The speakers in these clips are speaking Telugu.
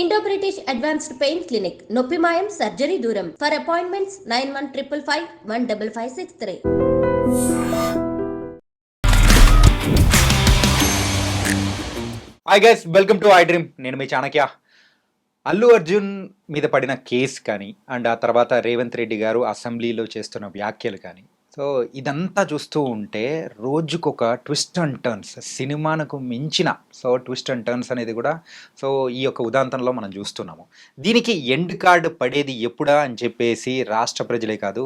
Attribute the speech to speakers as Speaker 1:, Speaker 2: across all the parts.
Speaker 1: Indo British advanced pain clinic నొప్పి మాయం సర్జరీ దూరం for appointments 9155515563.
Speaker 2: Hi guys, welcome to I dream. నేను మీ చాణక్య. అల్లు అర్జున్ మీద పడిన కేసు కానీ అండ్ ఆ తర్వాత రేవంత్ రెడ్డి గారు అసెంబ్లీలో చేస్తున్న వ్యాఖ్యలు కానీ, సో ఇదంతా చూస్తూ ఉంటే రోజుకొక ట్విస్ట్ అండ్ టర్న్స్, సినిమానకు మించిన ట్విస్ట్ అండ్ టర్న్స్ అనేది కూడా ఈ యొక్క ఉదాంతంలో మనం చూస్తున్నాము. దీనికి ఎండ్ కార్డ్ పడేది ఎప్పుడా అని చెప్పేసి రాష్ట్ర ప్రజలే కాదు,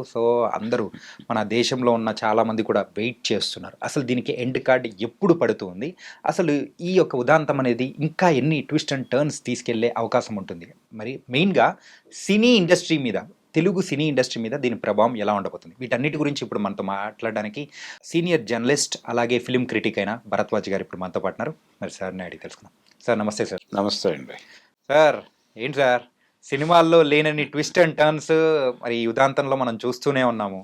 Speaker 2: అందరూ మన దేశంలో ఉన్న చాలామంది కూడా వెయిట్ చేస్తున్నారు. అసలు దీనికి ఎండ్ కార్డ్ ఎప్పుడు పడుతుంది, అసలు ఈ యొక్క ఉదాంతం అనేది ఇంకా ఎన్ని ట్విస్ట్ అండ్ టర్న్స్ తీసుకెళ్లే అవకాశం ఉంటుంది, మరి మెయిన్గా సినీ ఇండస్ట్రీ మీద, తెలుగు సినీ ఇండస్ట్రీ మీద దీని ప్రభావం ఎలా ఉండబోతుంది, వీటన్నిటి గురించి ఇప్పుడు మనతో మాట్లాడడానికి సీనియర్ జర్నలిస్ట్ అలాగే ఫిల్మ్ క్రిటిక్ అయిన భరద్వాజ్ గారు ఇప్పుడు మనతో పాటున్నారు. మరి సార్ని అడిగి తెలుసుకుందాం. సార్ నమస్తే. సార్
Speaker 3: నమస్తే అండి.
Speaker 2: సార్ ఏంటి సార్, సినిమాల్లో లేనన్ని ట్విస్ట్ అండ్ టర్న్స్ మరి ఈ ఉదాంతంలో మనం చూస్తూనే ఉన్నాము.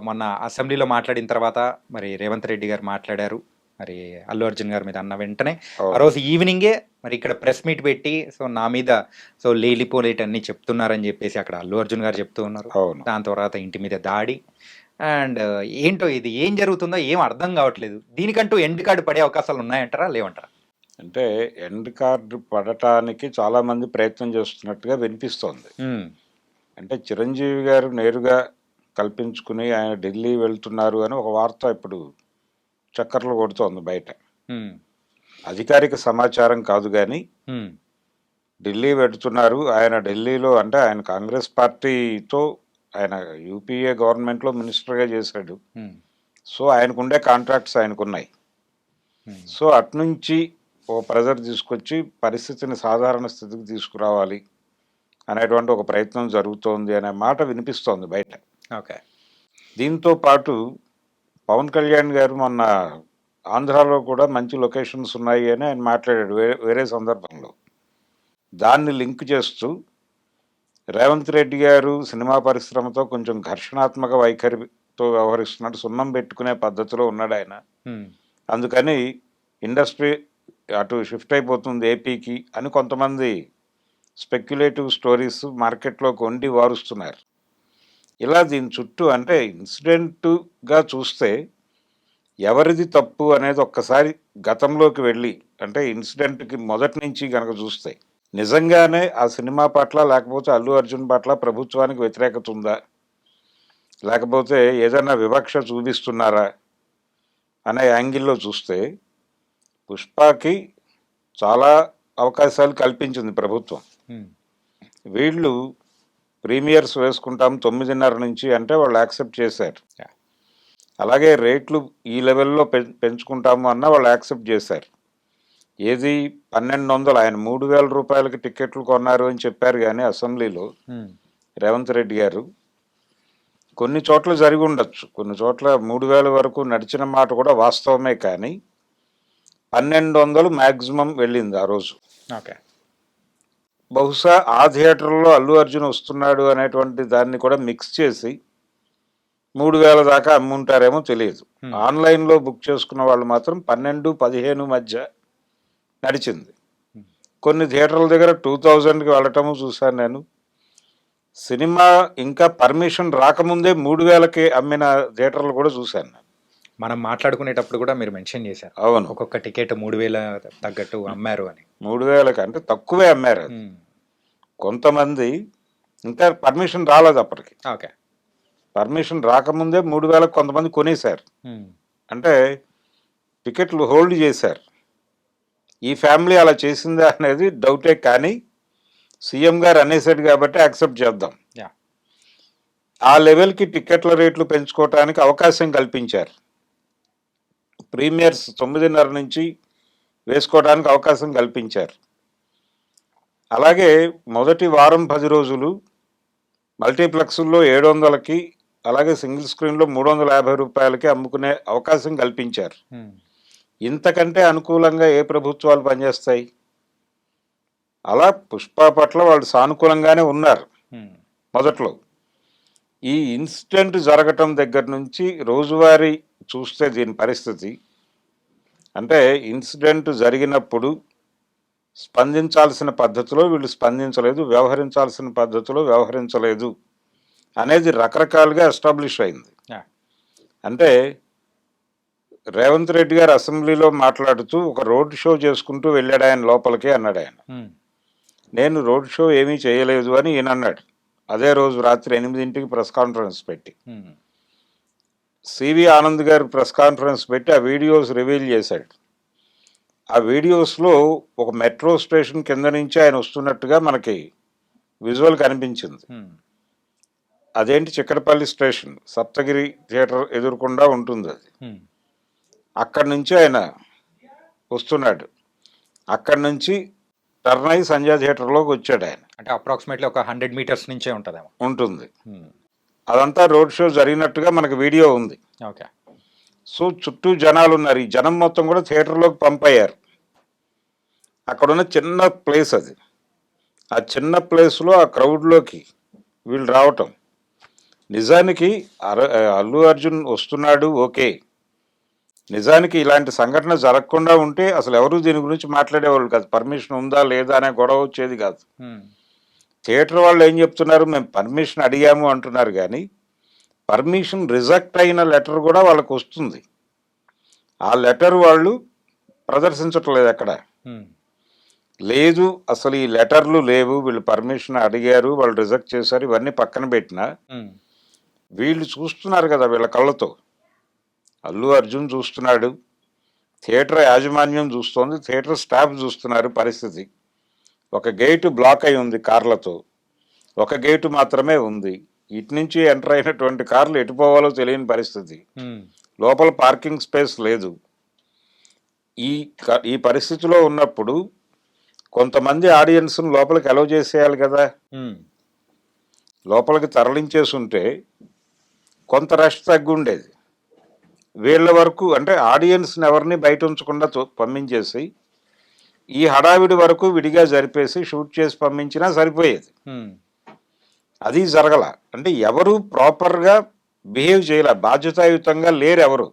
Speaker 2: మొన్న అసెంబ్లీలో మాట్లాడిన తర్వాత మరి రేవంత్ రెడ్డి గారు మాట్లాడారు, మరి అల్లు అర్జున్ గారి మీద అన్న వెంటనే ఆ రోజు ఈవినింగే మరి ఇక్కడ ప్రెస్ మీట్ పెట్టి నా మీద లేలిపోలేట్ అన్ని చెప్తున్నారని చెప్పేసి అక్కడ అల్లు అర్జున్ గారు చెప్తూ ఉన్నారు. దాని తర్వాత ఇంటి మీద దాడి అండ్ ఏంటో ఇది ఏం జరుగుతుందో ఏం అర్థం కావట్లేదు. దీనికంటూ ఎండ్ కార్డు పడే అవకాశాలు ఉన్నాయంటారా లేవంటారా?
Speaker 3: అంటే ఎండ్ కార్డు పడటానికి చాలా మంది ప్రయత్నం చేస్తున్నట్టుగా వినిపిస్తోంది. అంటే చిరంజీవి గారు నేరుగా కల్పించుకుని ఆయన ఢిల్లీ వెళ్తున్నారు అని ఒక వార్త ఇప్పుడు చక్కర్లు కొడుతోంది బయట. అధికారిక సమాచారం కాదు కానీ ఢిల్లీ వెళ్తున్నారు ఆయన. ఢిల్లీలో అంటే ఆయన కాంగ్రెస్ పార్టీతో ఆయన యూపీఏ గవర్నమెంట్లో మినిస్టర్గా చేశాడు. సో ఆయనకుండే కాంట్రాక్ట్స్ ఆయనకున్నాయి. సో అట్నుంచి ఓ ప్రెజర్ తీసుకొచ్చి పరిస్థితిని సాధారణ స్థితికి తీసుకురావాలి అనేటువంటి ఒక ప్రయత్నం జరుగుతోంది అనే మాట వినిపిస్తోంది బయట.
Speaker 2: ఓకే.
Speaker 3: దీంతో పాటు పవన్ కళ్యాణ్ గారు మొన్న ఆంధ్రాలో కూడా మంచి లొకేషన్స్ ఉన్నాయి అని ఆయన మాట్లాడాడు వేరే సందర్భంలో. దాన్ని లింక్ చేస్తూ రేవంత్ రెడ్డి గారు సినిమా పరిశ్రమతో కొంచెం ఘర్షణాత్మక వైఖరితో వ్యవహరిస్తున్నాడు, సున్నం పెట్టుకునే పద్ధతిలో ఉన్నాడు ఆయన. అందుకని ఇండస్ట్రీ అటు షిఫ్ట్ అయిపోతుంది ఏపీకి అని కొంతమంది స్పెక్యులేటివ్ స్టోరీస్ మార్కెట్లోకి వండి వారుస్తున్నారు. ఇలా దీని చుట్టూ అంటే ఇన్సిడెంట్గా చూస్తే ఎవరిది తప్పు అనేది ఒక్కసారి గతంలోకి వెళ్ళి, అంటే ఇన్సిడెంట్కి మొదటి నుంచి కనుక చూస్తే నిజంగానే ఆ సినిమా పట్ల లేకపోతే అల్లు అర్జున్ పట్ల ప్రభుత్వానికి వ్యతిరేకత ఉందా, లేకపోతే ఏదైనా వివక్ష చూపిస్తున్నారా అనే యాంగిల్లో చూస్తే పుష్పకి చాలా అవకాశాలు కల్పించింది ప్రభుత్వం. వీళ్ళు ప్రీమియర్స్ వేసుకుంటాం 9:30 నుంచి అంటే వాళ్ళు యాక్సెప్ట్ చేశారు. అలాగే రేట్లు ఈ లెవెల్లో పెంచుకుంటాము అన్న వాళ్ళు యాక్సెప్ట్ చేశారు. ఏది 1200 ఆయన 3000 రూపాయలకి టికెట్లు కొన్నారు అని చెప్పారు కానీ అసెంబ్లీలో రేవంత్ రెడ్డి గారు. కొన్ని చోట్ల జరిగి ఉండొచ్చు, కొన్ని చోట్ల 3000 వరకు నడిచిన మాట కూడా వాస్తవమే, కానీ 1200 మ్యాక్సిమం వెళ్ళింది ఆ రోజు.
Speaker 2: ఓకే.
Speaker 3: బహుశా ఆ థియేటర్లో అల్లు అర్జున్ వస్తున్నాడు అనేటువంటి దాన్ని కూడా మిక్స్ చేసి 3000 దాకా అమ్ముంటారేమో తెలియదు. ఆన్లైన్లో బుక్ చేసుకున్న వాళ్ళు మాత్రం 12-15 మధ్య నడిచింది. కొన్ని థియేటర్ల దగ్గర 2000కి వెళ్ళటము చూశాను నేను. సినిమా ఇంకా పర్మిషన్ రాకముందే 3000కి అమ్మిన థియేటర్లు కూడా చూశాను నేను.
Speaker 2: మనం మాట్లాడుకునేటప్పుడు కూడా మీరు మెన్షన్ చేశారు,
Speaker 3: అవును,
Speaker 2: ఒక్కొక్క టికెట్ 3000 తగ్గట్టు అమ్మారు అని.
Speaker 3: 3000కి అంటే తక్కువే అమ్మారు. కొంతమంది ఇంకా పర్మిషన్ రాలేదు అప్పటికి.
Speaker 2: ఓకే.
Speaker 3: పర్మిషన్ రాకముందే 3000కి కొంతమంది కొనేశారు. అంటే టికెట్లు హోల్డ్ చేశారు. ఈ ఫ్యామిలీ అలా చేసిందా అనేది డౌటే, కానీ సీఎం గారు అనేసాడు కాబట్టి యాక్సెప్ట్ చేద్దాం. ఆ లెవెల్కి టికెట్ల రేట్లు పెంచుకోవటానికి అవకాశం కల్పించారు. ప్రీమియర్స్ 9:30 నుంచి వేసుకోవడానికి అవకాశం కల్పించారు. అలాగే మొదటి వారం 10 రోజులు మల్టీప్లెక్స్లో 700కి, అలాగే సింగిల్ స్క్రీన్లో 350 రూపాయలకి అమ్ముకునే అవకాశం కల్పించారు. ఇంతకంటే అనుకూలంగా ఏ ప్రభుత్వాలు పనిచేస్తాయి? అలా పుష్ప పట్ల వాళ్ళు సానుకూలంగానే ఉన్నారు మొదట్లో. ఈ ఇన్సిడెంట్ జరగటం దగ్గర నుంచి రోజువారీ చూస్తే దీని పరిస్థితి అంటే, ఇన్సిడెంట్ జరిగినప్పుడు స్పందించాల్సిన పద్ధతిలో వీళ్ళు స్పందించలేదు, వ్యవహరించాల్సిన పద్ధతిలో వ్యవహరించలేదు అనేది రకరకాలుగా ఎస్టాబ్లిష్ అయింది.
Speaker 2: Yeah.
Speaker 3: అంటే రేవంత్ రెడ్డి గారు అసెంబ్లీలో మాట్లాడుతూ ఒక రోడ్ షో చేసుకుంటూ వెళ్ళాడు ఆయన లోపలికి అన్నాడు ఆయన. నేను రోడ్ షో ఏమీ చేయలేదు అని ఈయన అన్నాడు. అదే రోజు రాత్రి 8 ప్రెస్ కాన్ఫరెన్స్ పెట్టి సివి ఆనంద్ గారు ప్రెస్ కాన్ఫరెన్స్ పెట్టి ఆ వీడియోస్ రివీల్ చేశాడు. ఆ వీడియోస్లో ఒక మెట్రో స్టేషన్ కింద నుంచి ఆయన వస్తున్నట్టుగా మనకి విజువల్ కనిపించింది. అదేంటి చిక్కడపల్లి స్టేషన్, సప్తగిరి థియేటర్ ఎదురుకుండా ఉంటుంది అది. అక్కడి నుంచి ఆయన వస్తున్నాడు. అక్కడి నుంచి టర్న్ అయి సంజయ్ థియేటర్లోకి వచ్చాడు ఆయన.
Speaker 2: అంటే అప్రాక్సిమేట్లీ ఒక 100 మీటర్స్ నుంచే ఉంటుందేమో.
Speaker 3: ఉంటుంది. అదంతా రోడ్ షో జరిగినట్టుగా మనకు వీడియో ఉంది.
Speaker 2: ఓకే.
Speaker 3: సో చుట్టూ జనాలు ఉన్నారు. ఈ జనం మొత్తం కూడా థియేటర్లోకి పంపయ్యారు. అక్కడున్న చిన్న ప్లేస్ అది. ఆ చిన్న ప్లేస్లో ఆ క్రౌడ్లోకి వీళ్ళు రావటం, నిజానికి అల్లు అర్జున్ వస్తున్నాడు ఓకే, నిజానికి ఇలాంటి సంఘటన జరగకుండా ఉంటే అసలు ఎవరు దీని గురించి మాట్లాడేవాళ్ళు కాదు. పర్మిషన్ ఉందా లేదా అనే గొడవ వచ్చేది కాదు. థియేటర్ వాళ్ళు ఏం చెప్తున్నారు, మేము పర్మిషన్ అడిగాము అంటున్నారు, కానీ పర్మిషన్ రిజెక్ట్ అయిన లెటర్ కూడా వాళ్ళకు వస్తుంది. ఆ లెటర్ వాళ్ళు ప్రదర్శించట్లేదు ఎక్కడ. లేదు అసలు ఈ లెటర్లు లేవు, వీళ్ళు పర్మిషన్ అడిగారు, వాళ్ళు రిజెక్ట్ చేశారు, ఇవన్నీ పక్కన పెట్టినా వీళ్ళు చూస్తున్నారు కదా వీళ్ళ కళ్ళతో. అల్లు అర్జున్ చూస్తున్నాడు, థియేటర్ యాజమాన్యం చూస్తోంది, థియేటర్ స్టాఫ్ చూస్తున్నారు పరిస్థితి. ఒక గేటు బ్లాక్ అయి ఉంది కార్లతో, ఒక గేటు మాత్రమే ఉంది. ఇటు నుంచి ఎంటర్ అయినటువంటి కార్లు ఎటు పోవాలో తెలియని పరిస్థితి. లోపల పార్కింగ్ స్పేస్ లేదు. ఈ పరిస్థితిలో ఉన్నప్పుడు కొంతమంది ఆడియన్స్ను లోపలికి అలౌ చేసేయాలి కదా. లోపలికి తరలించేసి ఉంటే కొంత రష్ తగ్గి ఉండేది. వీళ్ళ వరకు అంటే ఆడియన్స్ని ఎవరిని బయట ఉంచకుండా పంపించేసి ఈ హడావిడి వరకు విడిగా జరిపేసి షూట్ చేసి పంపించినా సరిపోయేది. అది జరగల. అంటే ఎవరు ప్రాపర్గా బిహేవ్ చేయలే, బాధ్యతాయుతంగా లేరు ఎవరు.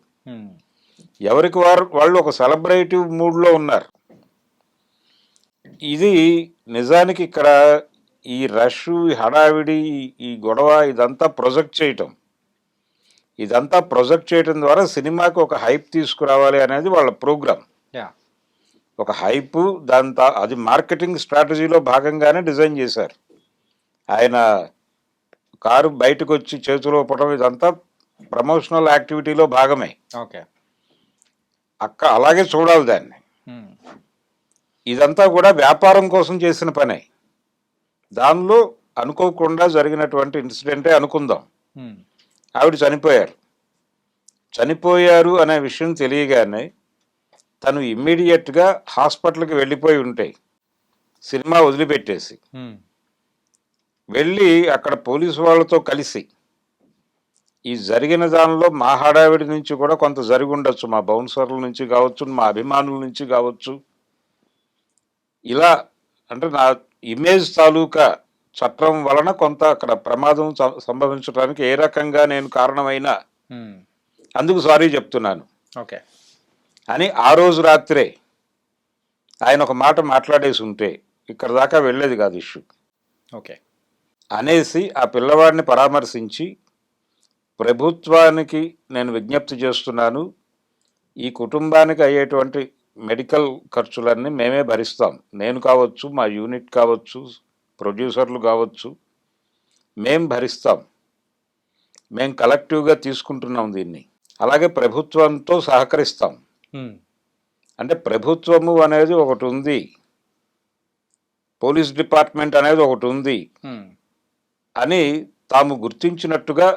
Speaker 3: ఎవరికి వాళ్ళు ఒక సెలబ్రేటివ్ మూడ్లో ఉన్నారు. ఇది నిజానికి ఇక్కడ ఈ రష్, ఈ హడావిడి, ఈ గొడవ ఇదంతా ప్రొజెక్ట్ చేయటం ద్వారా సినిమాకి ఒక హైప్ తీసుకురావాలి అనేది వాళ్ళ ప్రోగ్రామ్. ఒక హైపు అది మార్కెటింగ్ స్ట్రాటజీలో భాగంగానే డిజైన్ చేశారు. ఆయన కారు బయటకు వచ్చి చేతిలో పడడం ఇదంతా ప్రమోషనల్ యాక్టివిటీలో భాగమే.
Speaker 2: ఓకే.
Speaker 3: అలాగే చూడాలి దాన్ని. ఇదంతా కూడా వ్యాపారం కోసం చేసిన పనే. దానిలో అనుకోకుండా జరిగినటువంటి ఇన్సిడెంటే అనుకుందాం. ఆవిడ చనిపోయారు అనే విషయం తెలియగానే తను ఇమ్మీడియట్గా హాస్పిటల్కి వెళ్ళిపోయి ఉంటే, సినిమా వదిలిపెట్టేసి వెళ్ళి అక్కడ పోలీసు వాళ్ళతో కలిసి ఈ జరిగిన దానిలో మా హడావిడి నుంచి కూడా కొంత జరిగి ఉండొచ్చు, మా బౌన్సర్ల నుంచి కావచ్చు, మా అభిమానుల నుంచి కావచ్చు, ఇలా అంటే నా ఇమేజ్ తాలూకా చట్టం వలన కొంత అక్కడ ప్రమాదం సంభవించడానికి ఏ రకంగా నేను కారణమైనా అందుకు సారీ చెప్తున్నాను
Speaker 2: ఓకే
Speaker 3: అని ఆ రోజు రాత్రే ఆయన ఒక మాట మాట్లాడేసి ఉంటే ఇక్కడ దాకా వెళ్ళేది కాదు ఇష్యూ.
Speaker 2: ఓకే
Speaker 3: అనేసి ఆ పిల్లవాడిని పరామర్శించి, ప్రభుత్వానికి నేను విజ్ఞప్తి చేస్తున్నాను, ఈ కుటుంబానికి అయ్యేటువంటి మెడికల్ ఖర్చులన్నీ మేమే భరిస్తాం, నేను కావచ్చు, మా యూనిట్ కావచ్చు, ప్రొడ్యూసర్లు కావచ్చు, మేం భరిస్తాం, మేం కలెక్టివ్గా తీసుకుంటున్నాం దీన్ని, అలాగే ప్రభుత్వంతో సహకరిస్తాం. అంటే ప్రభుత్వము అనేది ఒకటి ఉంది, పోలీస్ డిపార్ట్మెంట్ అనేది ఒకటి ఉంది అని తాము గుర్తించినట్టుగా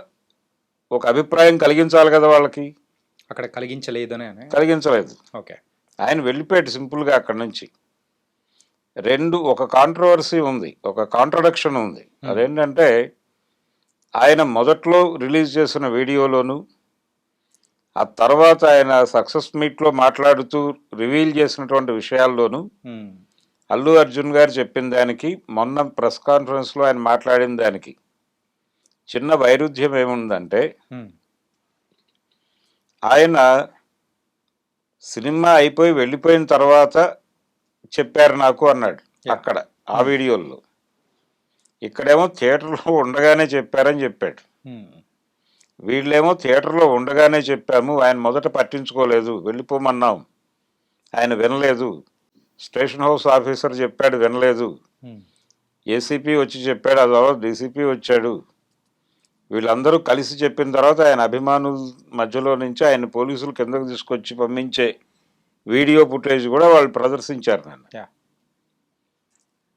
Speaker 3: ఒక అభిప్రాయం కలిగించాలి కదా వాళ్ళకి.
Speaker 2: అక్కడ
Speaker 3: కలిగించలేదు.
Speaker 2: ఓకే.
Speaker 3: ఆయన వెళ్ళిపోయాడు సింపుల్గా అక్కడి నుంచి. ఒక కాంట్రవర్సీ ఉంది, ఒక కాంట్రడిక్షన్ ఉంది. అదేంటంటే ఆయన మొదట్లో రిలీజ్ చేసిన వీడియోలోను, ఆ తర్వాత ఆయన సక్సెస్ మీట్లో మాట్లాడుతూ రివీల్ చేసినటువంటి విషయాల్లోనూ అల్లు అర్జున్ గారు చెప్పిన దానికి, మొన్న ప్రెస్ కాన్ఫరెన్స్లో ఆయన మాట్లాడిన దానికి చిన్న వైరుధ్యం ఏముందంటే, ఆయన సినిమా అయిపోయి వెళ్ళిపోయిన తర్వాత చెప్పారు నాకు అన్నాడు
Speaker 2: Yeah.
Speaker 3: అక్కడ ఆ వీడియోలో. ఇక్కడేమో థియేటర్లో ఉండగానే చెప్పారని చెప్పాడు. వీళ్ళేమో థియేటర్లో ఉండగానే చెప్పాము, ఆయన మొదట పట్టించుకోలేదు, వెళ్ళిపోమన్నాం, ఆయన వినలేదు, స్టేషన్ హౌస్ ఆఫీసర్ చెప్పాడు వినలేదు, ఏసీపీ వచ్చి చెప్పాడు, ఆ తర్వాత డీసీపీ వచ్చాడు, వీళ్ళందరూ కలిసి చెప్పిన తర్వాత ఆయన అభిమానుల మధ్యలో నుంచి ఆయన పోలీసులు కిందకు తీసుకొచ్చి పంపించే వీడియో ఫుటేజ్ కూడా వాళ్ళు ప్రదర్శించారు నన్ను.
Speaker 2: Yeah.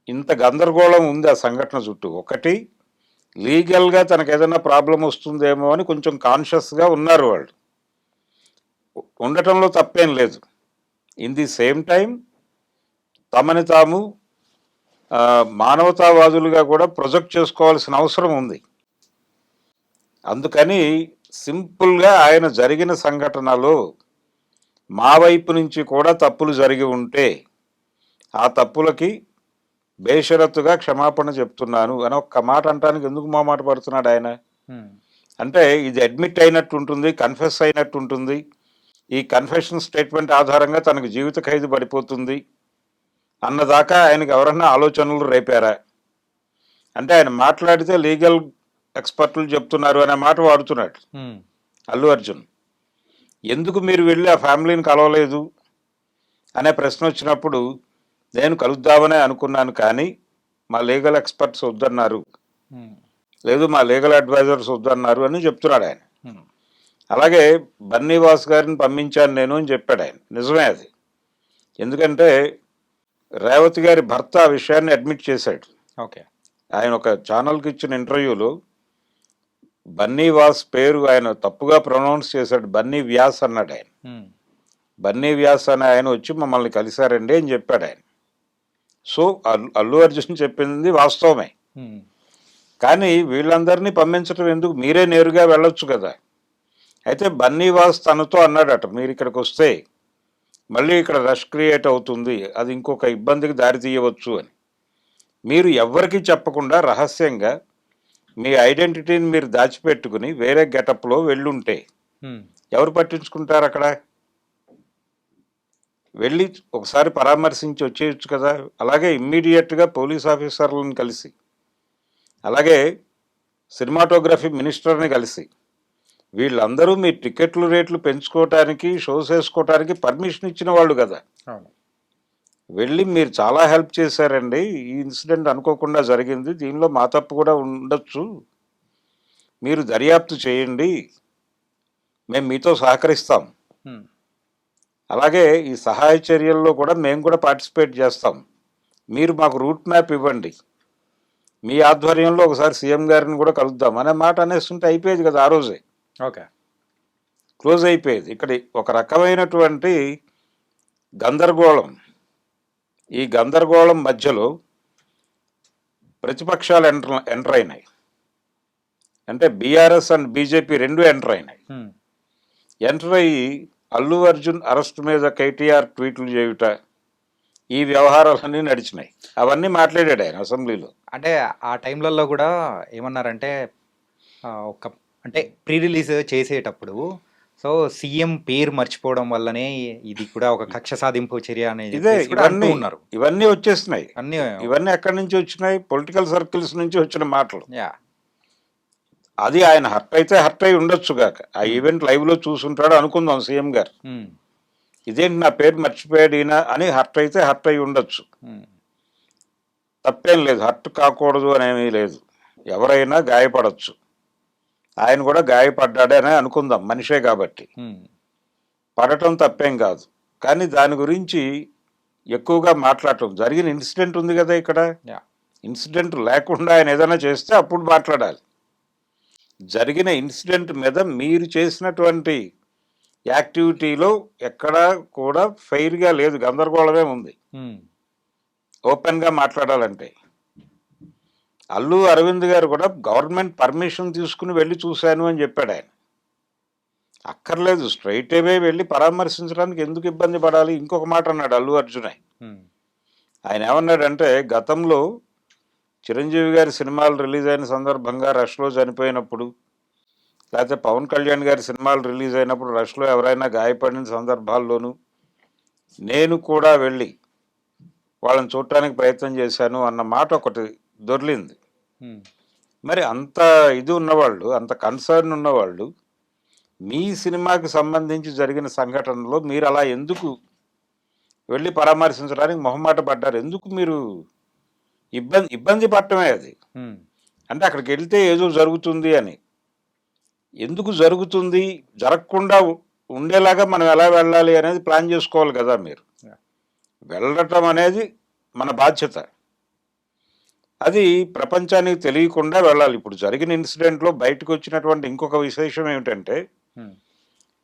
Speaker 3: ఇంత గందరగోళం ఉంది ఆ సంఘటన చుట్టూ. ఒకటి, లీగల్గా తనకు ఏదైనా ప్రాబ్లం వస్తుందేమో అని కొంచెం కాన్షియస్గా ఉన్నారు వాళ్ళు, ఉండటంలో తప్పేం లేదు. ఇన్ ది సేమ్ టైం తమని తాము మానవతావాదులుగా కూడా ప్రొజెక్ట్ చేసుకోవాల్సిన అవసరం ఉంది. అందుకని సింపుల్గా ఆయన జరిగిన సంఘటనలో మా వైపు నుంచి కూడా తప్పులు జరిగి ఉంటే ఆ తప్పులకి బేషరతుగా క్షమాపణ చెప్తున్నాను అని ఒక్క మాట అంటానికి ఎందుకు మాట పడుతున్నాడు ఆయన? అంటే ఇది అడ్మిట్ అయినట్టు ఉంటుంది, కన్ఫెస్ అయినట్టు ఉంటుంది, ఈ కన్ఫెషన్ స్టేట్మెంట్ ఆధారంగా తనకు జీవిత ఖైదు పడిపోతుంది అన్నదాకా ఆయనకు ఎవరన్నా ఆలోచనలు రేపారా? అంటే ఆయన మాట్లాడితే లీగల్ ఎక్స్పర్ట్లు చెప్తున్నారు అనే మాట వాడుతున్నాడు అల్లు అర్జున్. ఎందుకు మీరు వెళ్ళి ఆ ఫ్యామిలీని కలవలేదు అనే ప్రశ్న వచ్చినప్పుడు నేను కలుద్దామనే అనుకున్నాను, కానీ మా లీగల్ ఎక్స్పర్ట్స్ వద్దన్నారు, లేదు మా లీగల్ అడ్వైజర్స్ వద్దన్నారు అని చెప్తున్నాడు ఆయన. అలాగే బన్నీవాస్ గారిని పంపించాను నేను అని చెప్పాడు ఆయన. నిజమే అది. ఎందుకంటే రేవతి గారి భర్త ఆ విషయాన్ని అడ్మిట్ చేశాడు.
Speaker 2: ఓకే.
Speaker 3: ఆయన ఒక ఛానల్కి ఇచ్చిన ఇంటర్వ్యూలో బన్నీవాస్ పేరు ఆయన తప్పుగా ప్రొనౌన్స్ చేశాడు, బన్నీ వ్యాస్ అన్నాడు ఆయన. బన్నీ వ్యాస్ అని ఆయన వచ్చి మమ్మల్ని కలిశారండి అని చెప్పాడు ఆయన. సో అల్లు అర్జున్ చెప్పింది వాస్తవమే, కానీ వీళ్ళందరినీ పంపించడం ఎందుకు, మీరే నేరుగా వెళ్ళొచ్చు కదా. అయితే బన్నీవాస్ తనతో అన్నాడట, మీరు ఇక్కడికి వస్తే మళ్ళీ ఇక్కడ రష్ క్రియేట్ అవుతుంది, అది ఇంకొక ఇబ్బందికి దారి తీయవచ్చు అని. మీరు ఎవ్వరికీ చెప్పకుండా రహస్యంగా మీ ఐడెంటిటీని మీరు దాచిపెట్టుకుని వేరే గెటప్లో వెళ్ళుంటే ఎవరు పట్టించుకుంటారు? అక్కడ వెళ్ళి ఒకసారి పరామర్శించి వచ్చేయచ్చు కదా. అలాగే ఇమ్మీడియట్గా పోలీస్ ఆఫీసర్లను కలిసి, అలాగే సినిమాటోగ్రఫీ మినిస్టర్ని కలిసి, వీళ్ళందరూ మీ టికెట్లు రేట్లు పెంచుకోవటానికి, షోస్ వేసుకోవటానికి పర్మిషన్ ఇచ్చిన వాళ్ళు కదా. వెళ్ళి మీరు చాలా హెల్ప్ చేశారండి, ఈ ఇన్సిడెంట్ అనుకోకుండా జరిగింది, దీనిలో మా తప్పు కూడా ఉండొచ్చు, మీరు దర్యాప్తు చేయండి, మేము మీతో సహకరిస్తాం, అలాగే ఈ సహాయ చర్యల్లో కూడా మేము కూడా పార్టిసిపేట్ చేస్తాం, మీరు మాకు రూట్ మ్యాప్ ఇవ్వండి, మీ ఆధ్వర్యంలో ఒకసారి సీఎం గారిని కూడా కలుద్దాం అనే మాట అనేస్తుంటే అయిపోయేది కదా ఆ రోజే.
Speaker 2: ఓకే,
Speaker 3: క్లోజ్ అయిపోయేది. ఇక్కడ ఒక రకమైనటువంటి గందరగోళం. ఈ గందరగోళం మధ్యలో ప్రతిపక్షాలు ఎంటర్ అయినాయి. అంటే బీఆర్ఎస్ అండ్ బీజేపీ రెండు ఎంటర్ అయినాయి. ఎంటర్ అయ్యి అల్లు అర్జున్ అరెస్ట్ మీద కేటీఆర్ ట్వీట్లు చేయుట, ఈ వ్యవహారాలన్నీ నడిచినాయి. అవన్నీ మాట్లాడాడు ఆయన అసెంబ్లీలో.
Speaker 2: అంటే ఆ టైంలలో కూడా ఏమన్నారంటే అంటే ప్రీ రిలీజ్ చేసేటప్పుడు సో సీఎం పేరు మర్చిపోవడం వల్లనే ఇది కూడా ఒక కక్ష సాధింపు చర్య అనేది ఉన్నారు.
Speaker 3: ఇవన్నీ వచ్చేస్తున్నాయి. ఇవన్నీ ఎక్కడి నుంచి వచ్చినాయి? పొలిటికల్ సర్కిల్స్ నుంచి వచ్చిన మాటలు. అది ఆయన హర్ట్ అయితే హర్ట్ అయి ఉండొచ్చు గాక, ఆ ఈవెంట్ లైవ్ లో చూసుంటాడు అనుకుందాం సీఎం గారు, ఇదేంటి నా పేరు మర్చిపోయాడు ఈయన అని హర్ట్ అయితే హర్ట్ అయి ఉండొచ్చు. తప్పేం లేదు, హర్ట్ కాకూడదు అనేమీ లేదు, ఎవరైనా గాయపడవచ్చు. ఆయన కూడా గాయపడ్డాడే అని అనుకుందాం, మనిషే కాబట్టి. పడటం తప్పేం కాదు, కానీ దాని గురించి ఎక్కువగా మాట్లాడటం, జరిగిన ఇన్సిడెంట్ ఉంది కదా ఇక్కడ, ఇన్సిడెంట్ లేకుండా ఆయన ఏదైనా చేస్తే అప్పుడు మాట్లాడాలి. జరిగిన ఇన్సిడెంట్ మీద మీరు చేసినటువంటి యాక్టివిటీలో ఎక్కడా కూడా ఫెయిర్గా లేదు, గందరగోళమే ఉంది. ఓపెన్గా మాట్లాడాలంటే అల్లు అరవింద్ గారు కూడా గవర్నమెంట్ పర్మిషన్ తీసుకుని వెళ్ళి చూశాను అని చెప్పాడు ఆయన. అక్కర్లేదు, స్ట్రైట్ అవే వెళ్ళి పరామర్శించడానికి ఎందుకు ఇబ్బంది పడాలి? ఇంకొక మాట అన్నాడు అల్లు అర్జున్. ఆయన ఏమన్నాడంటే, గతంలో చిరంజీవి గారి సినిమాలు రిలీజ్ అయిన సందర్భంగా రష్లో చనిపోయినప్పుడు, లేకపోతే పవన్ కళ్యాణ్ గారి సినిమాలు రిలీజ్ అయినప్పుడు రష్లో ఎవరైనా గాయపడిన సందర్భాల్లోనూ నేను కూడా వెళ్ళి వాళ్ళని చూడటానికి ప్రయత్నం చేశాను అన్న మాట ఒకటి దొర్లింది. మరి అంత ఇది ఉన్నవాళ్ళు, అంత కన్సర్న్ ఉన్నవాళ్ళు, మీ సినిమాకి సంబంధించి జరిగిన సంఘటనలో మీరు అలా ఎందుకు వెళ్ళి పరామర్శించడానికి మొహమాట పడ్డారు? ఎందుకు మీరు ఇబ్బంది పడటమే అది. అంటే అక్కడికి వెళ్తే ఏదో జరుగుతుంది అని. ఎందుకు జరుగుతుంది, జరగకుండా ఉండేలాగా మనం ఎలా వెళ్ళాలి అనేది ప్లాన్ చేసుకోవాలి కదా మీరు. వెళ్ళటం అనేది మన బాధ్యత. అది ప్రపంచానికి తెలియకుండా వెళ్ళాలి. ఇప్పుడు జరిగిన ఇన్సిడెంట్లో బయటకు వచ్చినటువంటి ఇంకొక విశేషం ఏమిటంటే,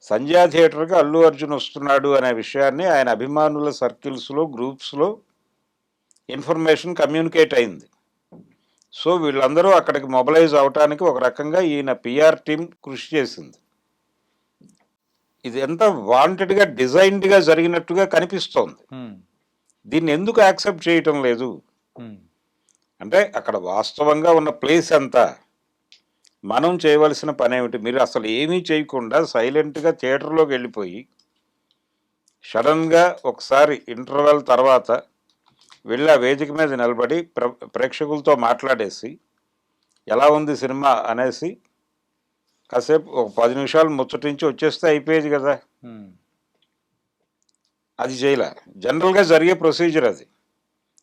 Speaker 3: సంధ్యా థియేటర్కి అల్లు అర్జున్ వస్తున్నాడు అనే విషయాన్ని ఆయన అభిమానుల సర్కిల్స్లో, గ్రూప్స్లో ఇన్ఫర్మేషన్ కమ్యూనికేట్ అయింది. సో వీళ్ళందరూ అక్కడికి మొబిలైజ్ అవటానికి ఒక రకంగా ఈయన పిఆర్ టీం కృషి చేసింది. ఇది ఎంత వాంటెడ్గా, డిజైన్డ్గా జరిగినట్టుగా కనిపిస్తోంది. దీన్ని ఎందుకు యాక్సెప్ట్ చేయటం లేదు? అంటే అక్కడ వాస్తవంగా ఉన్న ప్లేస్ ఎంత, మనం చేయవలసిన పని ఏమిటి? మీరు అసలు ఏమీ చేయకుండా సైలెంట్గా థియేటర్లోకి వెళ్ళిపోయి సడన్గా ఒకసారి ఇంటర్వెల్ తర్వాత వెళ్ళి ఆ వేదిక మీద నిలబడి ప్రేక్షకులతో మాట్లాడేసి ఎలా ఉంది సినిమా అనేసి కాసేపు ఒక 10 నిమిషాలు ముచ్చటించి వచ్చేస్తే అయిపోయేది కదా. అది చేయలే. జనరల్గా జరిగే ప్రొసీజర్ అది.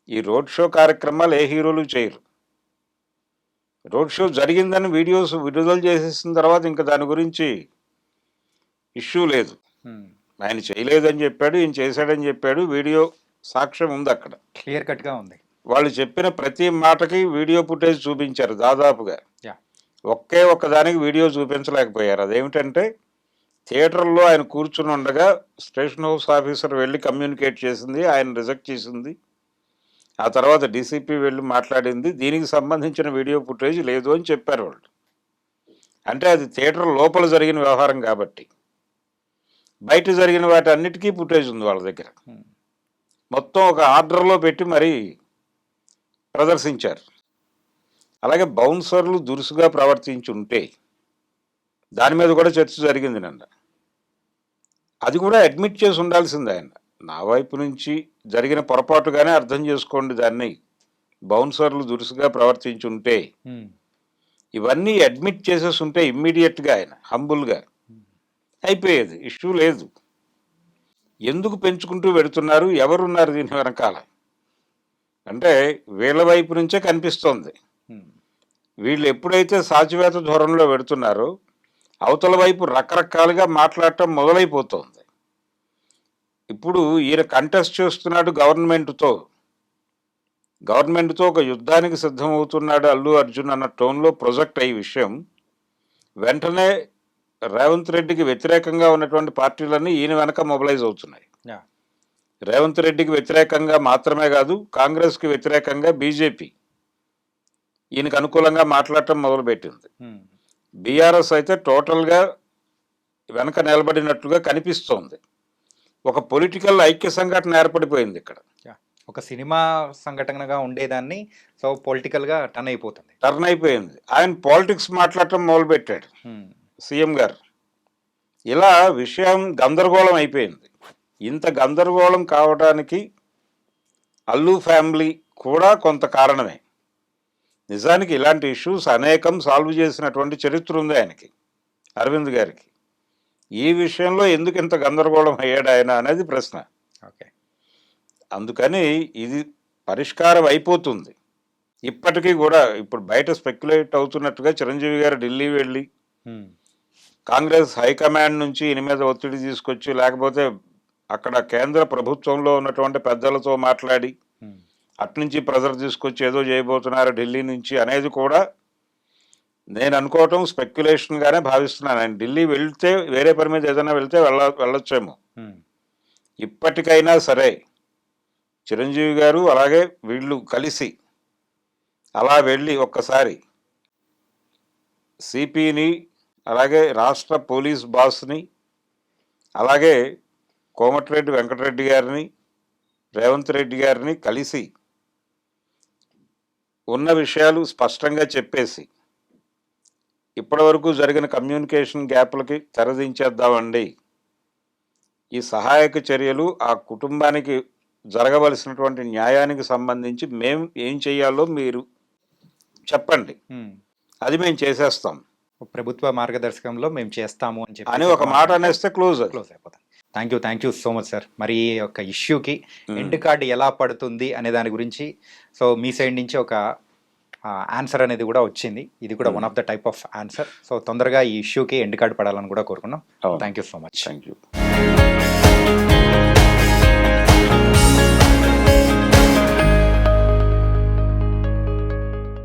Speaker 3: ఈ రోడ్ షో కార్యక్రమాలు ఏ హీరోలు చేయరు. రోడ్ షో జరిగిందని వీడియోస్ విడుదల చేసేసిన తర్వాత ఇంకా దాని గురించి ఇష్యూ లేదు. ఆయన చేయలేదని చెప్పాడు, ఈయన చేశాడని చెప్పాడు, వీడియో సాక్ష్యం ఉంది, అక్కడ
Speaker 2: క్లియర్ కట్గా ఉంది.
Speaker 3: వాళ్ళు చెప్పిన ప్రతి మాటకి వీడియో ఫుటేజ్ చూపించారు దాదాపుగా. ఒకే ఒక్కదానికి వీడియో చూపించలేకపోయారు. అదేమిటంటే థియేటర్లో ఆయన కూర్చుని ఉండగా స్టేషన్ హౌస్ ఆఫీసర్ వెళ్ళి కమ్యూనికేట్ చేసింది, ఆయన రిజెక్ట్ చేసింది. ఆ తర్వాత డీసీపీ వెళ్ళి మాట్లాడింది, దీనికి సంబంధించిన వీడియో ఫుటేజ్ లేదు అని చెప్పారు వాళ్ళు. అంటే అది థియేటర్ లోపల జరిగిన వ్యవహారం కాబట్టి. బయట జరిగిన వాటి అన్నిటికీ ఫుటేజ్ ఉంది వాళ్ళ దగ్గర. మొత్తం ఒక ఆర్డర్లో పెట్టి మరీ ప్రదర్శించారు. అలాగే బౌన్సర్లు దురుసుగా ప్రవర్తించి ఉంటే దాని మీద కూడా చర్చ జరిగింది నిన్న. అది కూడా అడ్మిట్ చేసి ఉండాల్సింది ఆయన. నా వైపు నుంచి జరిగిన పొరపాటుగానే అర్థం చేసుకోండి దాన్ని. బౌన్సర్లు దురుసుగా ప్రవర్తించి ఉంటే ఇవన్నీ అడ్మిట్ చేసేసి ఉంటే ఇమ్మీడియట్గా ఆయన హంబుల్గా అయిపోయేది, ఇష్యూ లేదు. ఎందుకు పెంచుకుంటూ పెడుతున్నారు? ఎవరున్నారు దీని వెనకాల? అంటే వీళ్ళ వైపు నుంచే కనిపిస్తోంది. వీళ్ళు ఎప్పుడైతే సాచివేత ధోరణిలో పెడుతున్నారో అవతల వైపు రకరకాలుగా మాట్లాడటం మొదలైపోతుంది. ఇప్పుడు ఈయన కంటెస్ట్ చేస్తున్నాడు గవర్నమెంట్తో ఒక యుద్ధానికి సిద్ధమవుతున్నాడు అల్లు అర్జున్ అన్న టోన్లో ప్రొజెక్ట్ అయ్యే విషయం వెంటనే రేవంత్ రెడ్డికి వ్యతిరేకంగా ఉన్నటువంటి పార్టీలన్నీ ఈయన వెనక మొబిలైజ్ అవుతున్నాయి. రేవంత్ రెడ్డికి వ్యతిరేకంగా మాత్రమే కాదు, కాంగ్రెస్కి వ్యతిరేకంగా బీజేపీ ఈయనకు అనుకూలంగా మాట్లాడటం మొదలుపెట్టింది. బీఆర్ఎస్ అయితే టోటల్గా వెనక నిలబడినట్లుగా కనిపిస్తోంది. ఒక పొలిటికల్ ఐక్య సంఘటన ఏర్పడిపోయింది ఇక్కడ.
Speaker 2: ఒక సినిమా సంఘటనగా ఉండేదాన్ని సో పొలిటికల్గా టర్న్ అయిపోయింది. ఆయన పాలిటిక్స్ మాట్లాడటం మొదలుపెట్టాడు సీఎం గారు. ఇలా విషయం గందరగోళం అయిపోయింది. ఇంత గందరగోళం కావడానికి అల్లు ఫ్యామిలీ కూడా కొంత కారణమే. నిజానికి ఇలాంటి ఇష్యూస్ అనేకం సాల్వ్ చేసినటువంటి చరిత్ర ఉంది ఆయనకి, అరవింద్ గారికి. ఈ విషయంలో ఎందుకు ఇంత గందరగోళం అయ్యాడు ఆయన అనేది ప్రశ్న. ఓకే,
Speaker 3: అందుకని ఇది పరిష్కారం అయిపోతుంది. ఇప్పటికీ కూడా ఇప్పుడు బయట స్పెక్యులేట్ అవుతున్నట్టుగా చిరంజీవి గారు ఢిల్లీ వెళ్ళి కాంగ్రెస్ హైకమాండ్ నుంచి ఈయన మీద ఒత్తిడి తీసుకొచ్చి, లేకపోతే అక్కడ కేంద్ర ప్రభుత్వంలో ఉన్నటువంటి పెద్దలతో మాట్లాడి అట్నుంచి ప్రెజర్ తీసుకొచ్చి ఏదో చేయబోతున్నారు ఢిల్లీ నుంచి అనేది కూడా నేను అనుకోవటం స్పెక్యులేషన్గానే భావిస్తున్నాను. ఆయన ఢిల్లీ వెళ్తే, వేరే పని మీద ఏదైనా వెళ్తే వెళ్ళొచ్చేమో. ఇప్పటికైనా సరే చిరంజీవి గారు అలాగే వీళ్ళు కలిసి అలా వెళ్ళి ఒక్కసారి సిపిని, అలాగే రాష్ట్ర పోలీస్ బాస్ని, అలాగే కోమటిరెడ్డి వెంకటరెడ్డి గారిని, రేవంత్ రెడ్డి గారిని కలిసి ఉన్న విషయాలు స్పష్టంగా చెప్పేసి ఇప్పటివరకు జరిగిన కమ్యూనికేషన్ గ్యాప్లకి తెరదించేద్దామండి. ఈ సహాయక చర్యలు ఆ కుటుంబానికి జరగవలసినటువంటి న్యాయానికి సంబంధించి మేము ఏం చేయాలో మీరు చెప్పండి, అది మేము చేసేస్తాం
Speaker 2: ప్రభుత్వ మార్గదర్శకంలో మేము చేస్తాము అని చెప్పి
Speaker 3: అని ఒక మాట అనేస్తే క్లోజ్
Speaker 2: అయిపోతాం. Thank you so much sir. మరి ఈ యొక్క ఇష్యూకి ఎండ్ కార్డ్ ఎలా పడుతుంది అనే దాని గురించి సో మీ సైడ్ నుంచి ఒక ఆన్సర్ అనేది కూడా వచ్చింది. ఇది కూడా one of the type of answer. So తొందరగా ఈ ఇష్యూకి ఎండ్ కార్డ్ పడాలని కూడా కోరుకున్నాం. Thank you so much.
Speaker 3: Thank you.